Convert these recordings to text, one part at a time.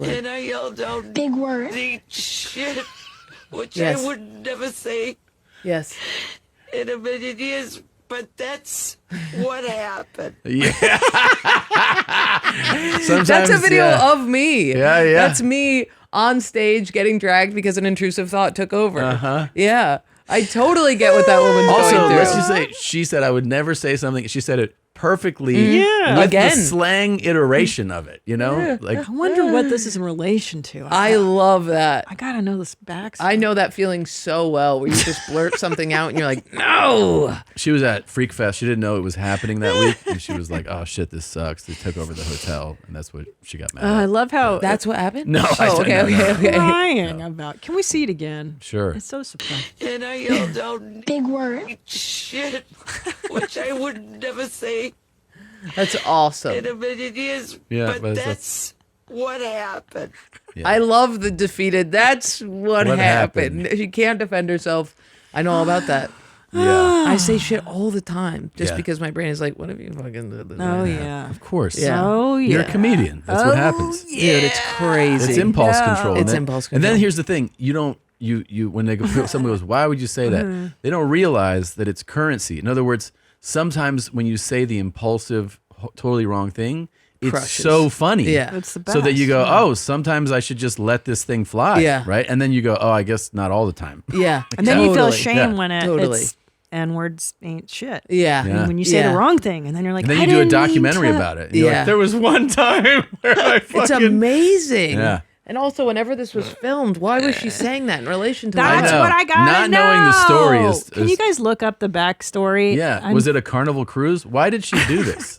And I yelled out Big word. shit, which Yes. I would never say Yes. in a million years, but that's what happened. Yeah. Sometimes, That's a video yeah. of me. Yeah, yeah. That's me on stage getting dragged because an intrusive thought took over. Uh-huh. Yeah. I totally get what that woman's Also, going through. let's just say she said I would never say something. She said it perfectly. Yeah. With Again. the slang iteration of it, you know? Like I wonder what this is in relation to. I love that. I gotta know this backstory. I know that feeling so well where you just blurt something out and you're like, no. she was at Freak Fest. She didn't know it was happening that week. And she was like, oh shit, this sucks. They took over the hotel. And that's what she got mad I at. love how That's what happened? No, I Oh, don't okay, know. okay, okay. crying about. Can we see it again? Sure. It's so surprising. And I yelled out Big word. shit, which I would never say That's awesome. in a million years, Yeah, but but it's that's what happened. Yeah. I love the defeated. That's what happened. She can't defend herself. I know all about that. Yeah. I say shit all the time just Yeah. because my brain is like, what if you fucking did this? Oh yeah. Of course. Yeah. Oh yeah. You're a comedian. That's what happens. Dude, it's crazy. It's impulse Yeah. control. It's And then- impulse And then control. here's the thing: you when they go, someone goes, "Why would you say that?" They don't realize that it's currency. In other words, sometimes when you say the impulsive, totally wrong thing, it's Crushes. so funny. Yeah. It's the So that you best, go, yeah. "Oh, sometimes I should just let this thing fly." Yeah. Right. And then you go, "Oh, I guess not all the time." Yeah. And then you feel Totally. shame Yeah. when Totally. it's N-words ain't shit. Yeah. Yeah. When you say Yeah. the wrong thing, and then you're like, And then I you do a didn't mean documentary to- about it. And you're Yeah. like, there was one time where I fucking. It's amazing. Yeah. And also, whenever this was filmed, why was she saying that in relation to That's know. what I got. Not knowing the story is- Can you guys look up the backstory? Yeah. Was it a Carnival cruise? Why did she do this?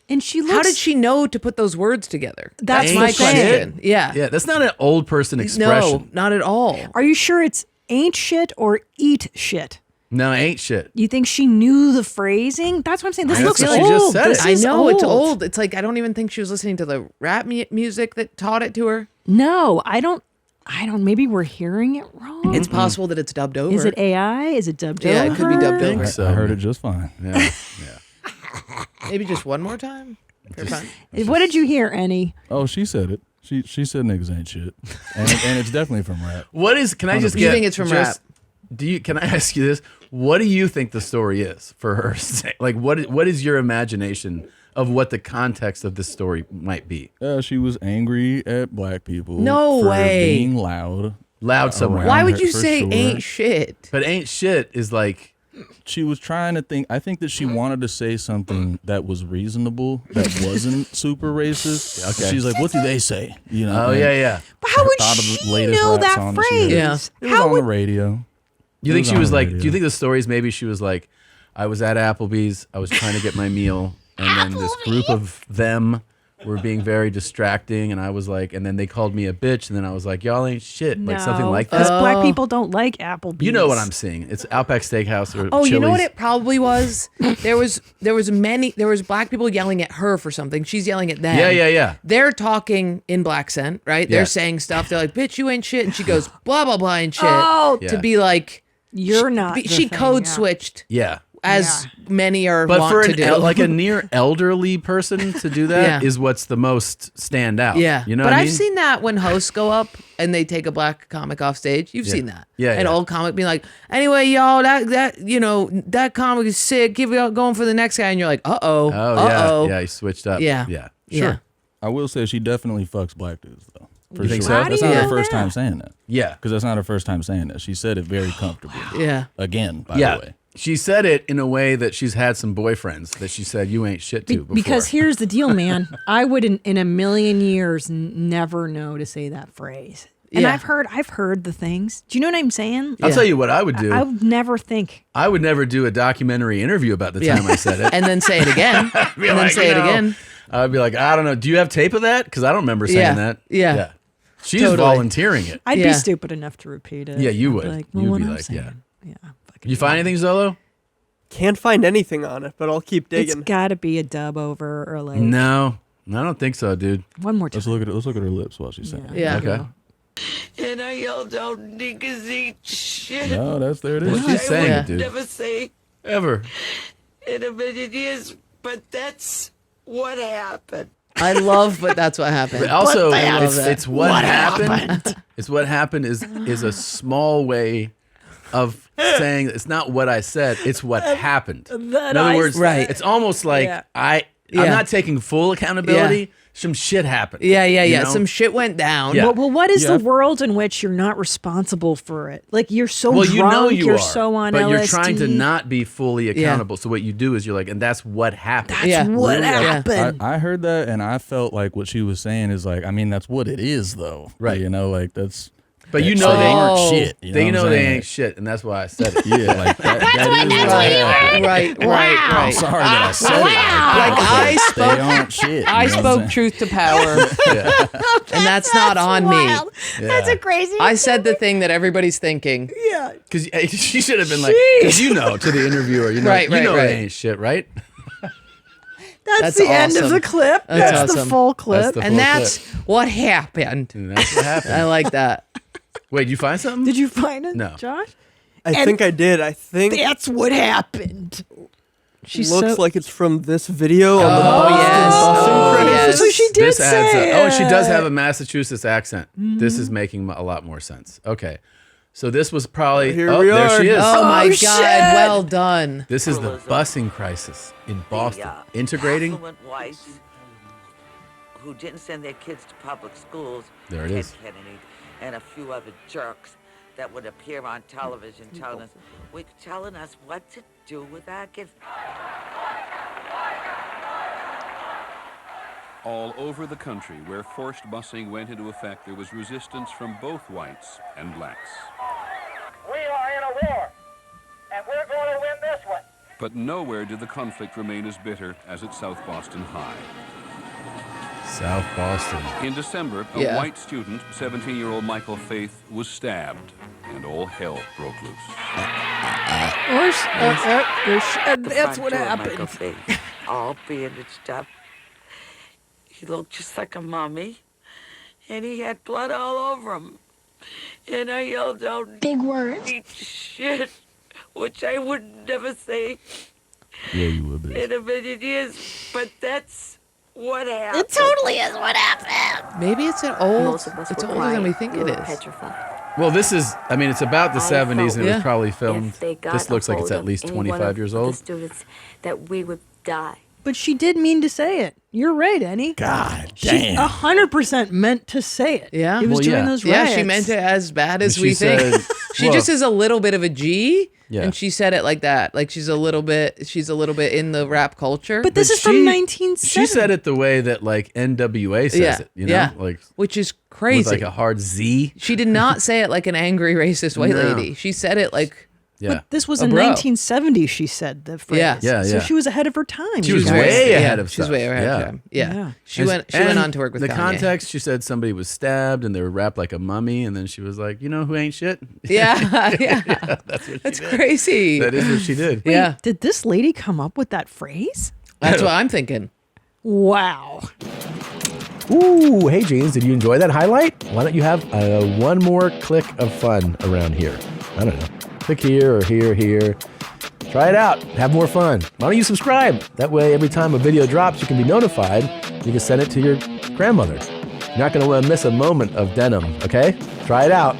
And she looks. How did she know to put those words together? That's my the thing. question. Yeah. Yeah, that's not an old person expression. No, not at all. Are you sure it's ain't shit or eat shit? No, ain't shit. You think she knew the phrasing? That's what I'm saying. This I looks feel old. like she just said This it. I is know it's old. It's like I don't even think she was listening to the rap music that taught it to her. No, I don't. Maybe we're hearing it wrong. It's possible that it's dubbed over. Is it AI? Is it dubbed Yeah, over? it could be dubbed over. So I heard it just fine. Yeah. Maybe just one more time. For fun. What did you hear, Annie? Oh, she said it. She said niggas ain't shit, and it's definitely from rap. What is? Can I just You get? think it's from just, Do you? Can I ask you this? What do you think the story is for her? Like, what is your imagination of what the context of this story might be? She was angry at black people. No for way. Being loud. Loud somewhere. Around Why would her, you for say sure. ain't shit? But ain't shit is like. She was trying to think. I think that she wanted to say something that was reasonable, that wasn't super racist. Okay. She's like, "What do they say?" You know. Oh and yeah, yeah. But how would thought of the she latest know rap that song that she phrase? heard. Yeah. It was How on would the radio. You think It was she on was the like? radio. Do you think the story is maybe she was like, I was at Applebee's, I was trying to get my meal, and then this group of them were being very distracting, and I was like, and then they called me a bitch, and then I was like, y'all ain't shit, like something like Because that. black people don't like Applebee's. You know what I'm saying? It's Outback Steakhouse or Oh, you know what Chili's. it probably was? There was black people yelling at her for something. She's yelling at them. Yeah, yeah, yeah. They're talking in black accent, right? Yeah. They're saying stuff. They're like, "Bitch, you ain't shit," and she goes, "Blah blah blah ain't shit." Oh, Yeah. To be like, you're not. the she thing, code yeah. switched, Yeah. as many are But want for to an do. like a near elderly person to do that is Yeah. what's the most stand out. yeah, You know but what I I've mean? seen that when hosts go up and they take a black comic off stage. You've seen that, Yeah, An yeah. old comic being like, "Anyway, y'all, that comic is sick. Give it going for the next guy," and you're like, "Uh oh, Oh, yeah. He switched up. Yeah. Yeah. yeah." Sure. I will say she definitely fucks black dudes though. For You think sure. so? How That's do not you her know first that? time saying that. Yeah. Because that's not her first time saying that. She said it very comfortably. Yeah. Again, by Yeah. the way. She said it in a way that she's had some boyfriends that she said you ain't shit to before. Because here's the deal, man. I would in a million years never know to say that phrase. And Yeah. I've heard the things. Do you know what I'm saying? I'll Yeah. tell you what I would do. I would never think. I would never do a documentary interview about the time I said it. and then say it again, and Be then like, say you it know, again. I'd be like, I don't know. Do you have tape of that? Because I don't remember saying Yeah. that. Yeah. She's Totally. volunteering it. I'd Yeah. be stupid enough to repeat it. Yeah, you I'd would. Be like, well, You'd what be I'm like, saying. yeah. fucking You find anything, Zolo? Can't find anything on it, but I'll keep It's digging. got to be a dub over or like No, I don't think so, dude. one more time. Let's look at her lips while she's saying it. Yeah. Okay. And I yelled out, "Niggas eat shit," No, there it Well, is. she's saying Yeah. it, dude. never say Ever. in a million years, but that's what happened. I love, but that's what happened. But also, I love that. it's what happened. It's what happened is a small way of saying it's not what I said. It's what happened. In other words, Right. it's almost like Yeah. I'm not taking full accountability. Yeah. Some shit happened. Yeah. you know? Some shit went down. Yeah. Well, what is the world in which you're not responsible for it? Like you're so Well, drunk, you know you you're are, so on but LSD. you're trying to not be fully accountable. So what you do is you're like, and that's what happened. Yeah. What Yeah. happened? I heard that, and I felt like what she was saying is like, I mean, that's what it is, though. Right. You know, like that's. But you so know they they aren't Oh. shit. They know what I'm they saying? ain't shit, and that's why I said it. Yeah, like that. Right. I'm sorry that I said it. Like I They spoke. aren't shit. I you know what I'm spoke saying? truth to power, and that's not on wild. me. That's a crazy. I said the thing that everybody's thinking. Yeah. Because she should have been like, because you know, to the interviewer, you know, Right, you know right. they ain't shit, right? That's That's the end of awesome. the clip. That's That's the awesome. full clip. That's the And full that's clip. what happened. And that's what happened. I like that. Wait, did you find something? Did you find it, No. Josh? I think I did. I think That's what happened. She's looks so, like it's from this video on the Oh, Boston yes. busing Oh, craze. yes. So she did This adds say up. Oh, and she does it. have a Massachusetts accent. This is making a lot more sense. Okay. So this was probably. Here we there are. she is. Oh my shit. God! Well done. This is the busing crisis in Boston. Integrating. affluent whites who didn't send their kids to public schools. There it Ted is. Kennedy and a few other jerks that would appear on television telling us what to do with our kids. All over the country where forced busing went into effect, there was resistance from both whites and blacks. We are in a war, and we're going to win this one. But nowhere did the conflict remain as bitter as at South Boston High. South Boston. In December, a Yeah. white student, 17-year-old Michael Faith, was stabbed, and all hell broke loose. That's what Front door of happened. Michael Faith, all bandaged up. He looked just like a mummy, and he had blood all over him. And I yelled out, Big words. "Eat shit," which I would never say Yeah, you would be. in a million years, but that's what happened. It totally is what happened. Maybe it's an old. Most of us It's were older than we crying. think We it were is. petrified. Well, this is. I mean, it's about the I 70s, and it felt- was probably If filmed. they got This looks a like it's hold at least of any one 25 of years the old. students, that we would die. But she did mean to say it. You're right, Annie. God She damn. 100% meant to say it. Yeah? It was Well, during yeah. those Yeah, riots. she meant it as bad as She we think. said- She well- just is a little bit of a G, Yeah. and she said it like that. Like she's a little bit in the rap culture. But this But is from she- 1970. She said it the way that like NWA says yeah, it. You know, yeah, like which is with crazy. like a hard Z. She did not say it like an angry racist white No. lady. She said it like Yeah. But this was A in bro. 1970, she said the phrase. Yeah. Yeah, So yeah. she was ahead of her time. She you was guys. way yeah, ahead of she was stuff. way ahead Yeah. of time. Yeah. Yeah. She went on to work with the Kanye. context. She said somebody was stabbed and they were wrapped like a mummy, and then she was like, "You know who ain't shit?" Yeah, yeah. That's crazy. That is what she did. Yeah, Did this lady come up with that phrase? that's what I'm thinking. Wow. Ooh, hey Jeans, did you enjoy that highlight? Why don't you have one more click of fun around here? I don't know. Click here or here, here. Try it out. Have more fun. Why don't you subscribe? That way, every time a video drops, you can be notified. You can send it to your grandmother. You're not going to miss a moment of denim, okay? Try it out.